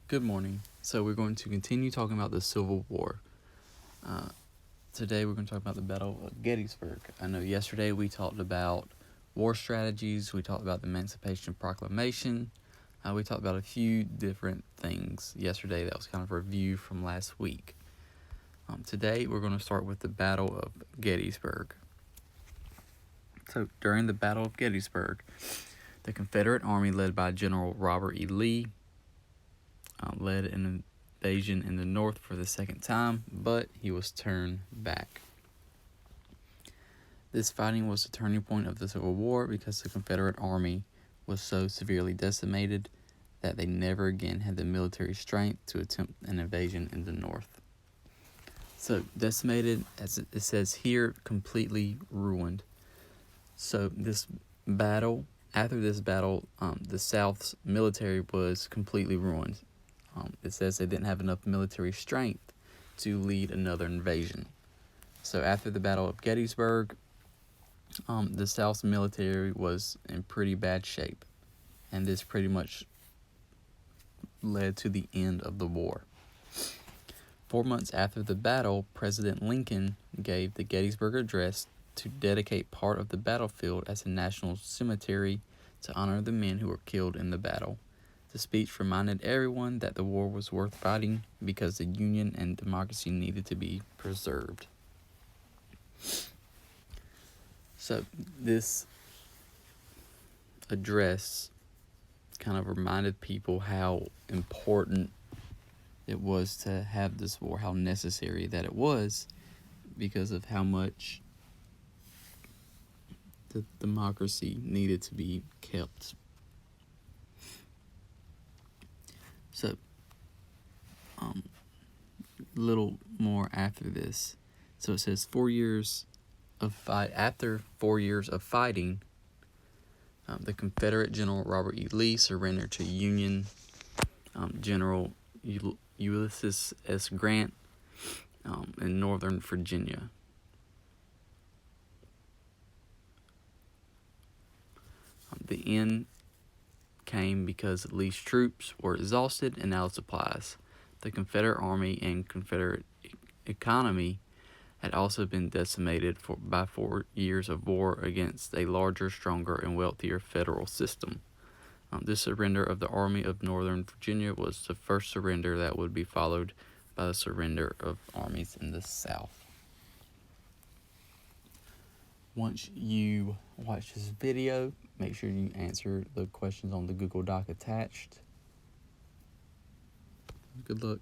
Good morning. So we're going to continue talking about the Civil War. Today we're going to talk about the Battle of Gettysburg. I know yesterday we talked about war strategies, we talked about the Emancipation Proclamation, we talked about a few different things yesterday. That was kind of a review from last week. Today we're going to start with the Battle of Gettysburg. So during the Battle of Gettysburg, the Confederate Army led by General Robert E. Lee led an invasion in the North for the second time, but he was turned back. This fighting was the turning point of the Civil War because the Confederate Army was so severely decimated that they never again had the military strength to attempt an invasion in the North. So decimated, as it says here, completely ruined. So after this battle, the South's military was completely ruined. It says they didn't have enough military strength to lead another invasion. So after the Battle of Gettysburg, the South's military was in pretty bad shape, and this pretty much led to the end of the war. 4 months after the battle, President Lincoln gave the Gettysburg Address to dedicate part of the battlefield as a national cemetery to honor the men who were killed in the battle. The speech reminded everyone that the war was worth fighting because the Union and democracy needed to be preserved. So this address kind of reminded people how important it was to have this war, how necessary that it was because of how much the democracy needed to be kept. So, little more after this. So it says 4 years of fight. After 4 years of fighting, the Confederate General Robert E. Lee surrendered to Union General Ulysses S. Grant in Northern Virginia. The end came because Lee's troops were exhausted and out of supplies. The Confederate Army and Confederate economy had also been decimated by 4 years of war against a larger, stronger, and wealthier federal system. This surrender of the Army of Northern Virginia was the first surrender that would be followed by the surrender of armies in the South. Once you watch this video, make sure you answer the questions on the Google Doc attached. Good luck.